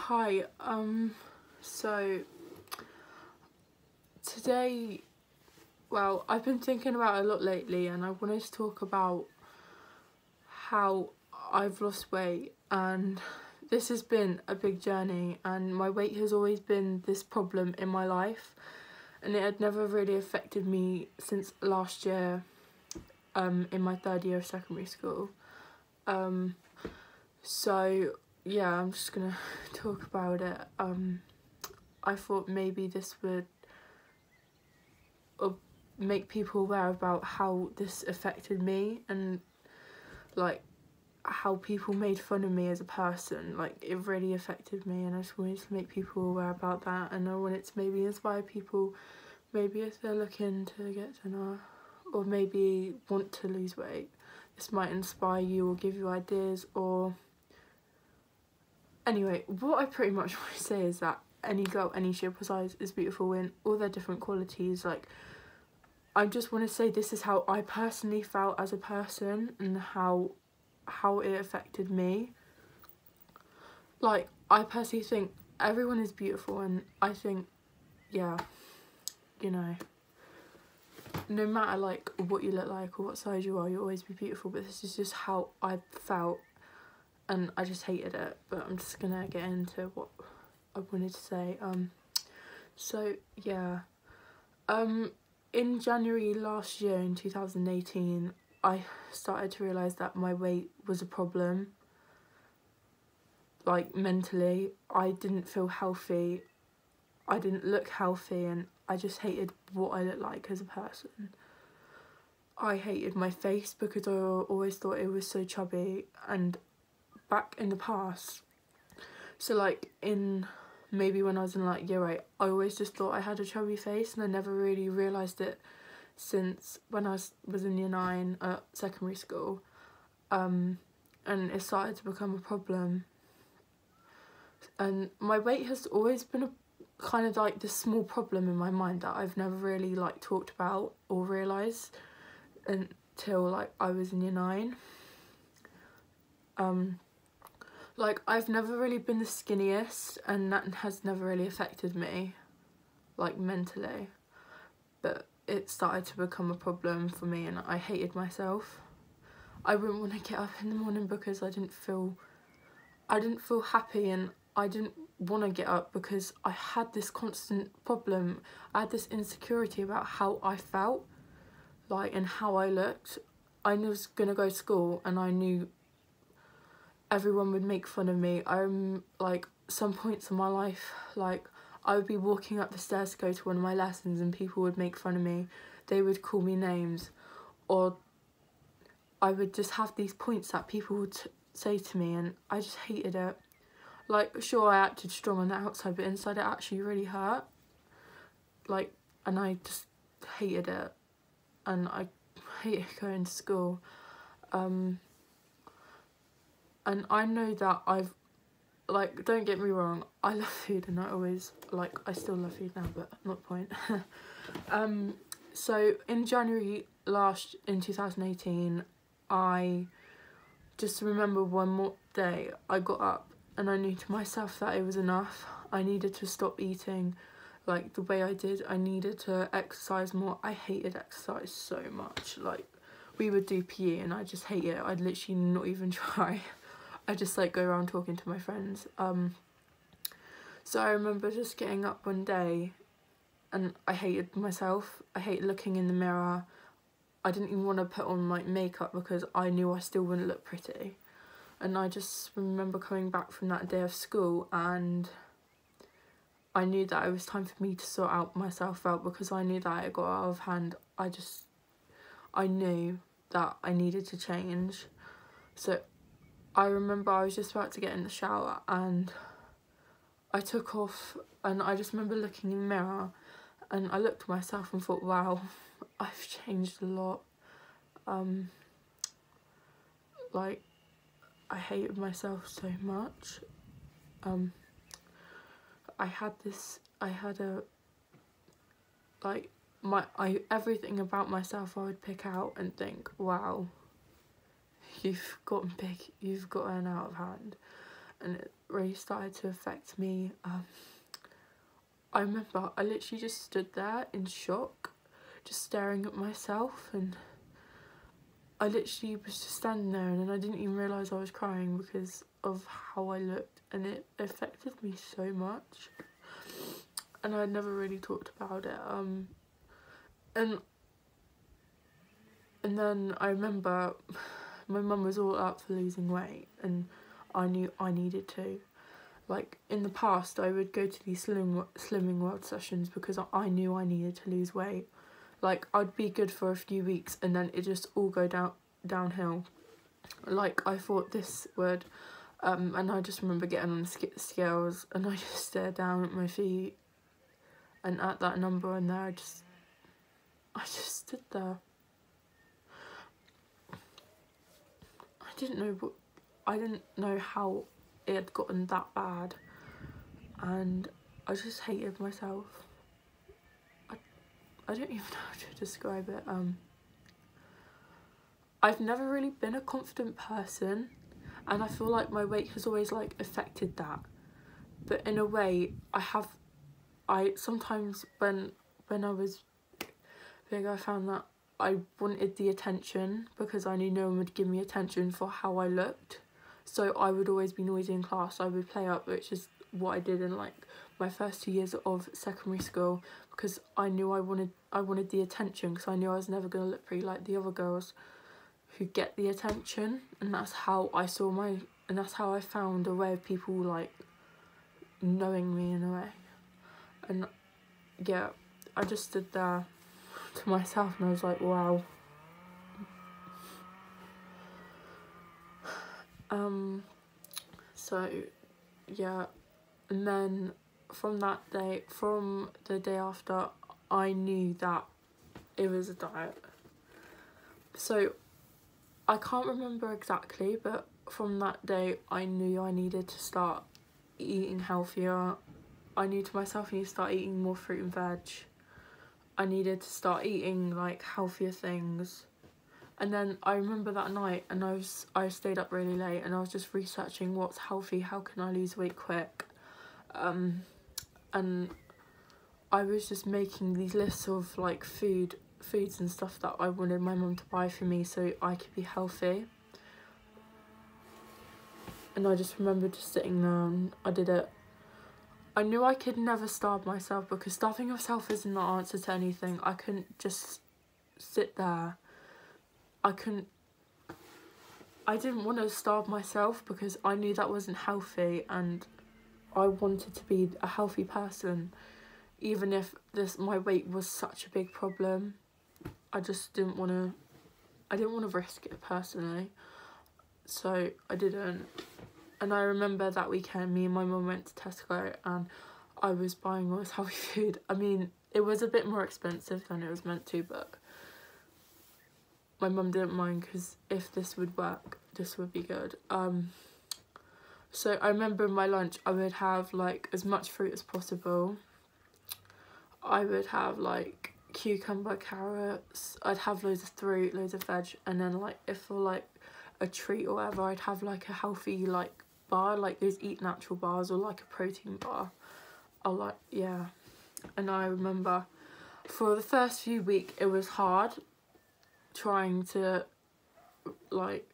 Hi, so today, well, I've been thinking about it a lot lately and I wanted to talk about how I've lost weight, and this has been a big journey, and my weight has always been this problem in my life and it had never really affected me since last year, in my third year of secondary school. So yeah, I'm just gonna talk about it. I thought maybe this would make people aware about how this affected me, and like how people made fun of me as a person. Like, it really affected me, and I just wanted to make people aware about that, and I wanted to maybe inspire people, maybe if they're looking to get thinner or maybe want to lose weight. This might inspire you or give you ideas. Or anyway, what I pretty much want to say is that any girl, any shape or size is beautiful in all their different qualities. Like, I just want to say this is how I personally felt as a person and how it affected me. Like, I personally think everyone is beautiful, and I think, yeah, you know, no matter like what you look like or what size you are, you'll always be beautiful. But this is just how I felt and I just hated it. But I'm just gonna get into what I wanted to say. So yeah, in January last year, in 2018, I started to realise that my weight was a problem. Like, mentally, I didn't feel healthy, I didn't look healthy, and I just hated what I looked like as a person. I hated my face because I always thought it was so chubby, and back in the past, so like in maybe when I was in like year 8, I always just thought I had a chubby face, and I never really realised it since when I was in year 9 at secondary school, and it started to become a problem. And my weight has always been a kind of like this small problem in my mind that I've never really like talked about or realised until like I was in year 9. Like, I've never really been the skinniest, and that has never really affected me, like, mentally. But it started to become a problem for me, and I hated myself. I wouldn't want to get up in the morning because I didn't feel happy, and I didn't want to get up because I had this constant problem. I had this insecurity about how I felt, like, and how I looked. I was gonna go to school and I knew everyone would make fun of me. Like, some points in my life, like, I would be walking up the stairs to go to one of my lessons and people would make fun of me. They would call me names, or I would just have these points that people would say to me, and I just hated it. Like, sure, I acted strong on the outside, but inside it actually really hurt. Like, and I just hated it, and I hated going to school. And I know that like, don't get me wrong, I love food, and I still love food now, but not the point. So in January in 2018, I just remember one more day, I got up and I knew to myself that it was enough. I needed to stop eating like the way I did. I needed to exercise more. I hated exercise so much. Like, we would do PE and I just hate it. I'd literally not even try. I just like go around talking to my friends. So I remember just getting up one day and I hated myself. I hated looking in the mirror. I didn't even want to put on like makeup because I knew I still wouldn't look pretty. And I just remember coming back from that day of school, and I knew that it was time for me to sort out myself out, because I knew that it got out of hand. I knew that I needed to change. So I remember I was just about to get in the shower and I took off, and I just remember looking in the mirror and I looked at myself and thought, wow, I've changed a lot. Like, I hated myself so much. Everything about myself I would pick out and think, wow, you've gotten big, you've gotten out of hand. And it really started to affect me. I remember I literally just stood there in shock, just staring at myself, and I literally was just standing there, and then I didn't even realise I was crying because of how I looked, and it affected me so much. And I'd never really talked about it. And then I remember my mum was all up for losing weight, and I knew I needed to. Like, in the past, I would go to these Slimming World sessions because I knew I needed to lose weight. Like, I'd be good for a few weeks and then it just all go downhill. Like, I thought this would, and I just remember getting on the scales and I just stared down at my feet, and at that number in there, I just stood there. I didn't know how it had gotten that bad, and I just hated myself. I don't even know how to describe it. I've never really been a confident person, and I feel like my weight has always like affected that. But in a way, I sometimes when I was big, I found that I wanted the attention because I knew no one would give me attention for how I looked. So I would always be noisy in class. I would play up, which is what I did in like my first 2 years of secondary school, because I knew I wanted the attention, because I knew I was never going to look pretty like the other girls who get the attention. And that's how I and that's how I found a way of people like knowing me in a way. And yeah, I just stood there to myself and I was like, wow. So yeah, and then from the day after, I knew that it was a diet. So I can't remember exactly, but from that day I knew I needed to start eating healthier. I knew to myself I need to start eating more fruit and veg. I needed to start eating like healthier things. And then I remember that night, and I stayed up really late, and I was just researching what's healthy, how can I lose weight quick, and I was just making these lists of like foods and stuff that I wanted my mum to buy for me so I could be healthy. And I just remember just sitting there and I did it. I knew I could never starve myself, because starving yourself isn't the answer to anything. I couldn't just sit there. I didn't want to starve myself because I knew that wasn't healthy, and I wanted to be a healthy person, even if my weight was such a big problem. I just didn't want to risk it personally, so I didn't. And I remember that weekend, me and my mum went to Tesco, and I was buying all this healthy food. I mean, it was a bit more expensive than it was meant to, but my mum didn't mind, because if this would work, this would be good. So I remember in my lunch I would have like as much fruit as possible. I would have like cucumber, carrots, I'd have loads of fruit, loads of veg, and then like if for like a treat or whatever, I'd have like a healthy like bar, like those Eat Natural bars, or like a protein bar. Yeah. And I remember for the first few weeks it was hard trying to like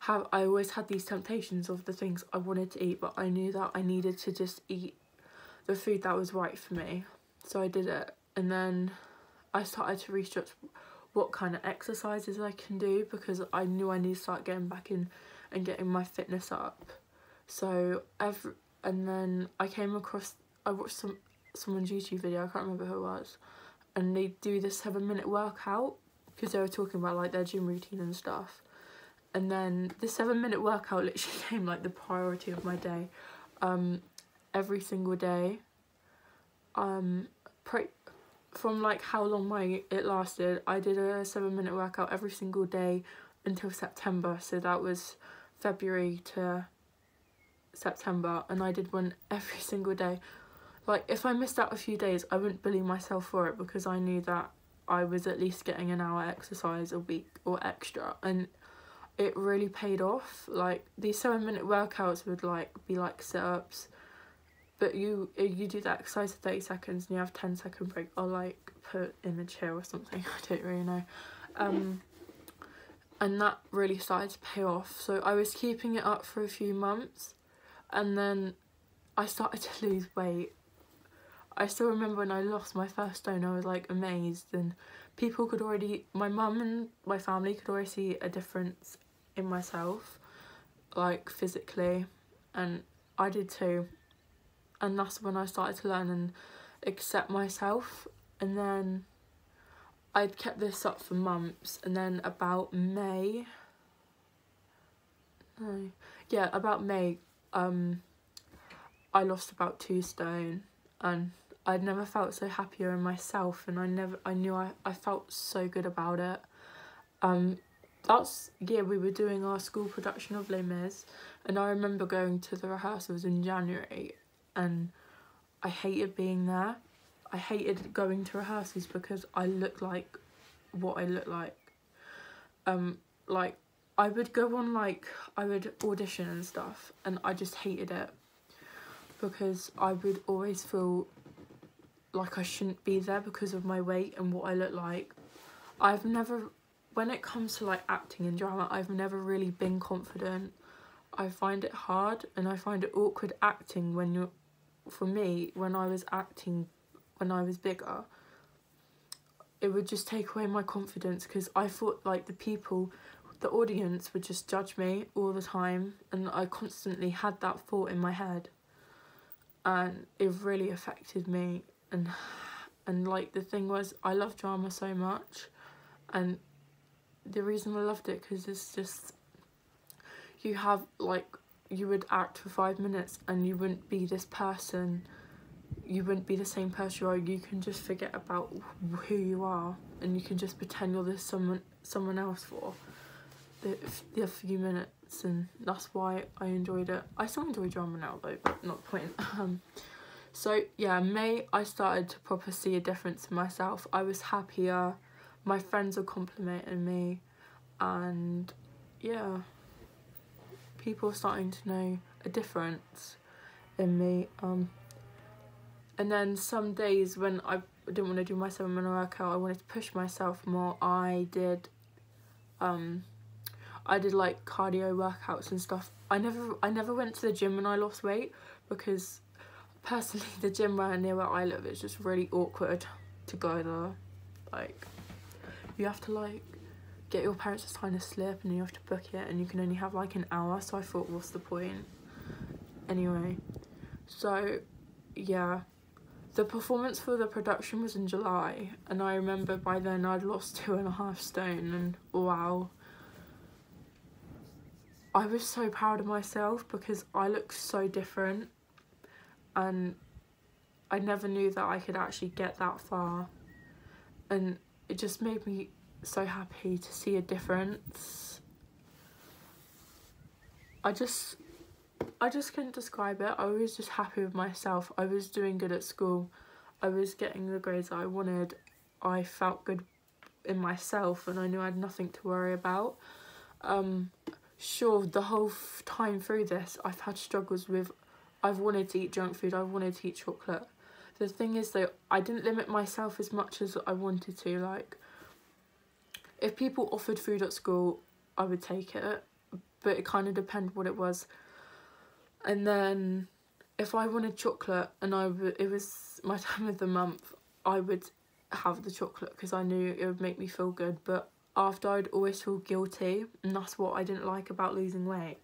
I always had these temptations of the things I wanted to eat, but I knew that I needed to just eat the food that was right for me. So I did it, and then I started to research what kind of exercises I can do, because I knew I need to start getting back in and getting my fitness up. So and then I watched someone's YouTube video, I can't remember who it was, and they do this 7-minute workout, because they were talking about like their gym routine and stuff. And then the 7-minute workout literally became like the priority of my day. Every single day. From like how long it lasted, I did a 7-minute workout every single day until September. So that was February to September, and I did one every single day. Like if I missed out a few days, I wouldn't bully myself for it, because I knew that I was at least getting an hour exercise a week or extra, and it really paid off. Like, these 7-minute workouts would like be like sit-ups, but you do that exercise for 30 seconds and you have 10-second break, or like put in a chair or something. I don't really know. And that really started to pay off. So I was keeping it up for a few months, and then I started to lose weight. I still remember when I lost my first stone, I was like amazed, and people could already, my mum and my family could already see a difference in myself, like physically, and I did too. And that's when I started to learn and accept myself. And then I'd kept this up for months, and then about May, I lost about 2 stone, and I'd never felt so happier in myself, and I felt so good about it. We were doing our school production of Les Mis, and I remember going to the rehearsals in January, and I hated being there. I hated going to rehearsals because I looked like what I looked like. Like, I would go on, like, I would audition and stuff, and I just hated it because I would always feel like I shouldn't be there because of my weight and what I look like. When it comes to like acting and drama, I've never really been confident. I find it hard, and I find it awkward acting for me, when I was acting when I was bigger, it would just take away my confidence, because I thought like the audience would just judge me all the time, and I constantly had that thought in my head, and it really affected me. And like, the thing was, I love drama so much, and the reason I loved it, because it's just, you would act for 5 minutes and you wouldn't be this person, you wouldn't be the same person you are. You can just forget about who you are, and you can just pretend you're this someone else for the few minutes, and that's why I enjoyed it. I still enjoy drama now though, but not the point. So yeah, May I started to properly see a difference in myself. I was happier, my friends were complimenting me, and yeah, people were starting to know a difference in me. And then some days when I didn't want to do my 7-minute workout, I wanted to push myself more, I did like cardio workouts and stuff. I never went to the gym when I lost weight, because personally the gym around near where I live is just really awkward to go there. Like, you have to like get your parents to sign a slip, and you have to book it, and you can only have like an hour, so I thought, what's the point? Anyway, so yeah, the performance for the production was in July, and I remember by then I'd lost 2.5 stone, and wow, I was so proud of myself because I look so different, and I never knew that I could actually get that far, and it just made me so happy to see a difference. I just couldn't describe it. I was just happy with myself. I was doing good at school. I was getting the grades I wanted. I felt good in myself, and I knew I had nothing to worry about. Sure, the whole time through this, I've had struggles with, I've wanted to eat junk food, I've wanted to eat chocolate. The thing is though, I didn't limit myself as much as I wanted to. Like, if people offered food at school, I would take it, but it kind of depended what it was. And then if I wanted chocolate and it was my time of the month, I would have the chocolate because I knew it would make me feel good. But after, I'd always feel guilty, and that's what I didn't like about losing weight,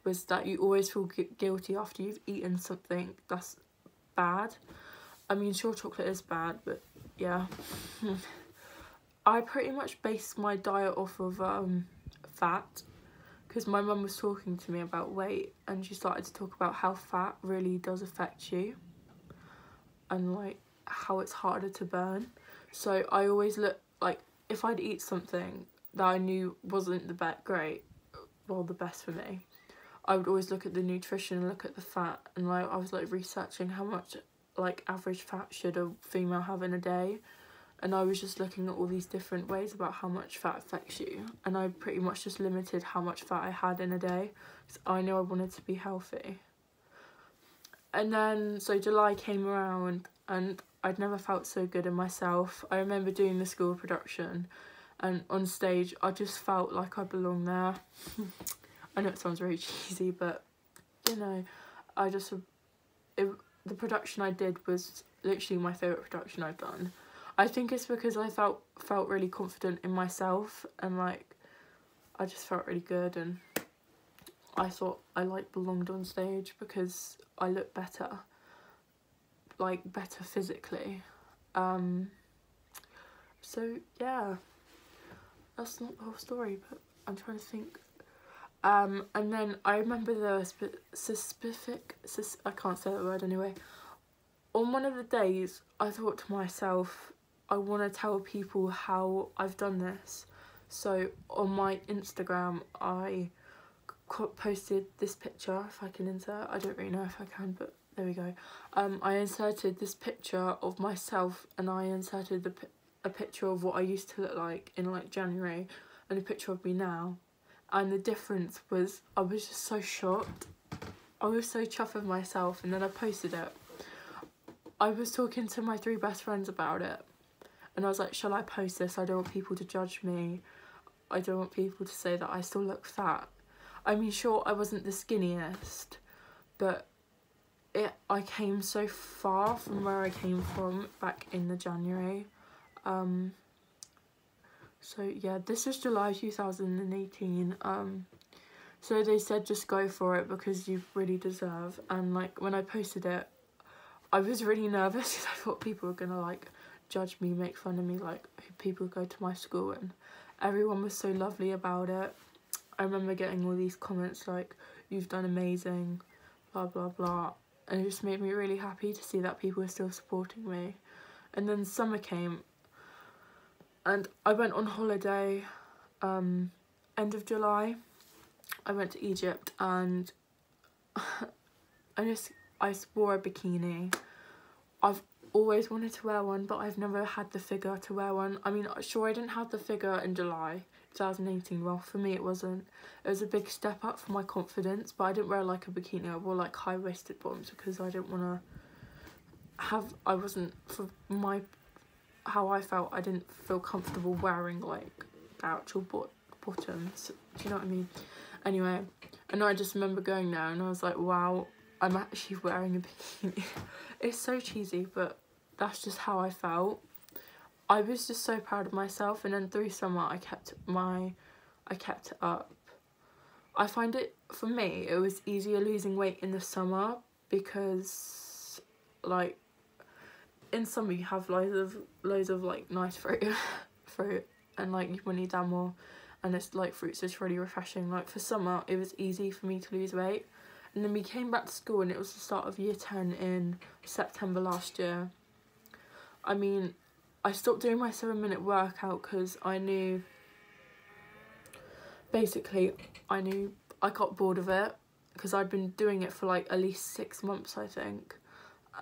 was that you always feel guilty after you've eaten something that's bad. I mean, sure, chocolate is bad, but yeah. I pretty much based my diet off of fat, because my mum was talking to me about weight, and she started to talk about how fat really does affect you, and like how it's harder to burn. So I always look, like, if I'd eat something that I knew wasn't the best for me, I would always look at the nutrition and look at the fat, and like I was like researching how much like average fat should a female have in a day, and I was just looking at all these different ways about how much fat affects you, and I pretty much just limited how much fat I had in a day because I knew I wanted to be healthy. And then so July came around and I'd never felt so good in myself. I remember doing the school production, and on stage I just felt like I belonged there. I know it sounds really cheesy, but you know, the production I did was literally my favourite production I've done. I think it's because I felt really confident in myself, and like I just felt really good, and I thought I like belonged on stage because I looked better, like better physically. So yeah, that's not the whole story, but I'm trying to think. And then I remember the I can't say that word anyway. On one of the days, I thought to myself, I want to tell people how I've done this. So on my Instagram, I posted this picture, if I can insert. I don't really know if I can, but there we go. I inserted this picture of myself, and I inserted a picture of what I used to look like in like January, and a picture of me now. And the difference was, I was just so shocked. I was so chuffed with myself, and then I posted it. I was talking to my 3 best friends about it, and I was like, shall I post this? I don't want people to judge me. I don't want people to say that I still look fat. I mean, sure, I wasn't the skinniest, but I came so far from where I came from back in the January. So yeah, this is July 2018. So they said just go for it because you really deserve. And like when I posted it, I was really nervous because I thought people were gonna like judge me, make fun of me, like people go to my school, and everyone was so lovely about it. I remember getting all these comments like, you've done amazing, blah blah blah, and it just made me really happy to see that people were still supporting me. And then summer came, and I went on holiday end of July. I went to Egypt, and I wore a bikini. I've always wanted to wear one, but I've never had the figure to wear one. I mean, sure, I didn't have the figure in July 2018. Well, for me it wasn't. It was a big step up for my confidence, but I didn't wear like a bikini. I wore like high-waisted bottoms because I didn't want to I wasn't, for my, how I felt, I didn't feel comfortable wearing like the actual bottoms. Do you know what I mean? Anyway, and I just remember going there and I was like, wow, I'm actually wearing a bikini. It's so cheesy, but that's just how I felt. I was just so proud of myself, and then through summer I kept it up. I find it, for me, it was easier losing weight in the summer because like in summer you have loads of like nice fruit and like you want to eat that more, and it's like fruits is really refreshing. Like for summer it was easy for me to lose weight. And then we came back to school, and it was the start of year 10 in September last year. I mean, I stopped doing my 7-minute workout because I knew I got bored of it because I'd been doing it for like at least 6 months, I think.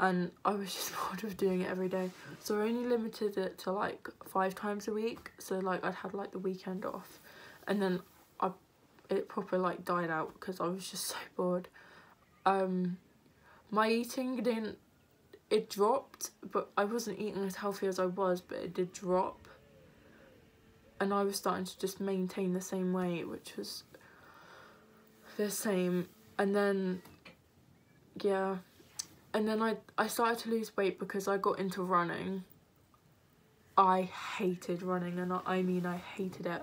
And I was just bored of doing it every day. So I only limited it to like 5 times a week. So like I'd had like the weekend off. And then it proper like died out because I was just so bored. My eating it dropped, but I wasn't eating as healthy as I was, but it did drop. And I was starting to just maintain the same weight, which was the same. And then, yeah. And then I started to lose weight because I got into running. I hated running, and I mean I hated it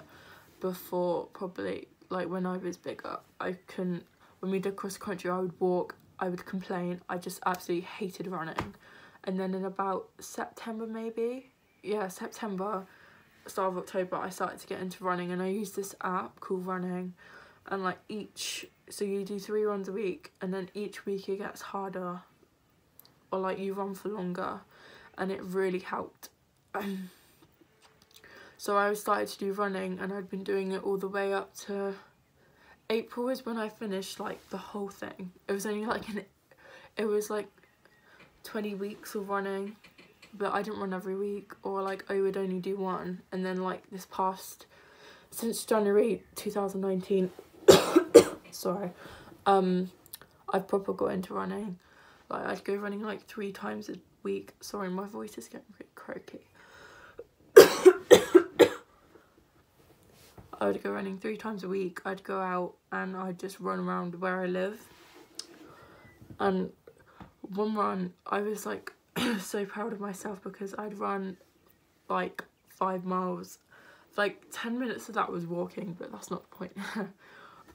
before, probably like when I was bigger. I couldn't, when we did cross country I would walk, I would complain. I just absolutely hated running. And then in about September maybe, yeah, September, start of October, I started to get into running, and I used this app called Running, and like so you do 3 runs a week, and then each week it gets harder, or like you run for longer, and it really helped. So I started to do running, and I'd been doing it all the way up to April is when I finished like the whole thing. It was only like it was like 20 weeks of running, but I didn't run every week, or like I would only do one. And then like since January 2019, sorry, I've proper got into running. Like I'd go running like 3 times a week. Sorry, my voice is getting a bit croaky. I would go running 3 times a week. I'd go out and I'd just run around where I live. And one run, I was like so proud of myself because I'd run like 5 miles. Like 10 minutes of that was walking, but that's not the point.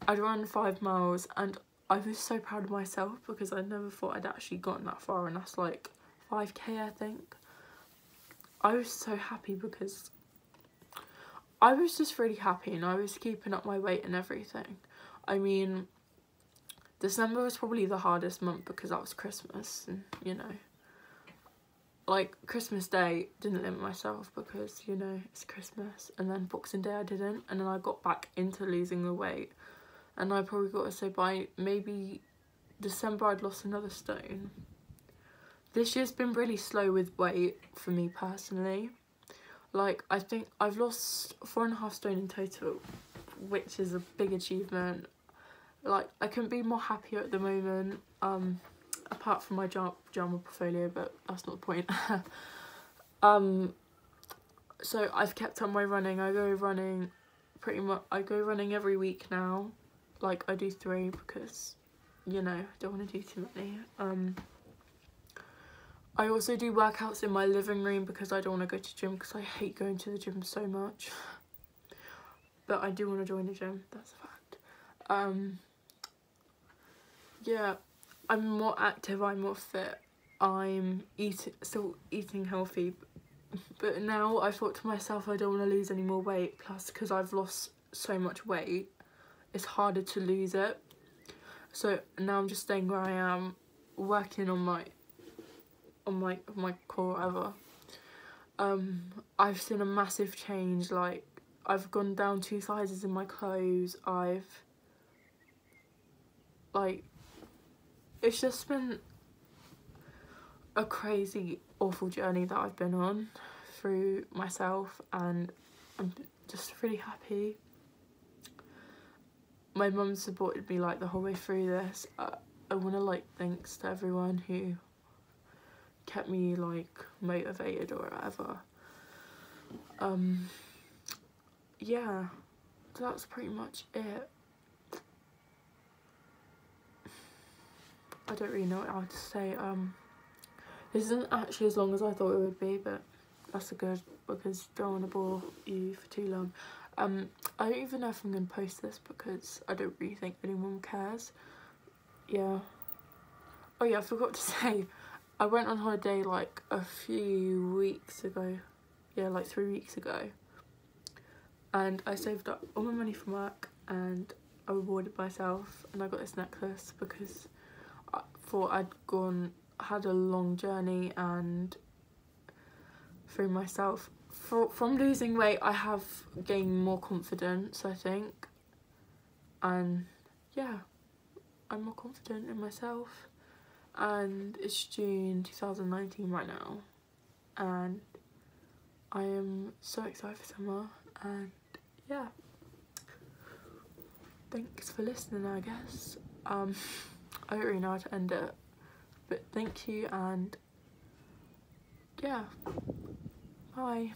I'd run 5 miles and I was so proud of myself because I never thought I'd actually gotten that far, and that's like 5k I think. I was so happy because I was just really happy and I was keeping up my weight and everything. I mean, December was probably the hardest month because that was Christmas, and you know, like Christmas Day didn't limit myself because, you know, it's Christmas, and then Boxing Day I didn't, and then I got back into losing the weight, and I probably got to say by maybe December I'd lost another stone. This year's been really slow with weight for me personally. Like, I think I've lost 4.5 stone in total, which is a big achievement. Like, I couldn't be more happier at the moment, apart from my JAMA portfolio, but that's not the point. So I've kept up my running. I go running every week now. Like, I do 3 because, you know, I don't want to do too many. I also do workouts in my living room because I don't want to go to gym because I hate going to the gym so much. But I do want to join the gym, that's a fact. Yeah, I'm more active, I'm more fit, I'm still eating healthy. But now I thought to myself I don't want to lose any more weight, plus because I've lost so much weight, it's harder to lose it. So now I'm just staying where I am, working on my core, whatever. I've seen a massive change. Like, I've gone down 2 sizes in my clothes. It's just been a crazy, awful journey that I've been on through myself, and I'm just really happy. My mum supported me like the whole way through this. I want to like thanks to everyone who kept me like motivated or whatever. Yeah, that's pretty much it. I don't really know what else to say. This isn't actually as long as I thought it would be, but that's a good, because I don't want to bore you for too long. I don't even know if I'm going to post this because I don't really think anyone cares. Yeah. Oh yeah, I forgot to say, I went on holiday like a few weeks ago. Yeah, like 3 weeks ago. And I saved up all my money from work and I rewarded myself, and I got this necklace because I thought had a long journey, and through myself, from losing weight I have gained more confidence, I think. And yeah, I'm more confident in myself. And it's June 2019 right now, and I am so excited for summer. And yeah, thanks for listening, I guess. I don't really know how to end it, but thank you, and yeah, bye.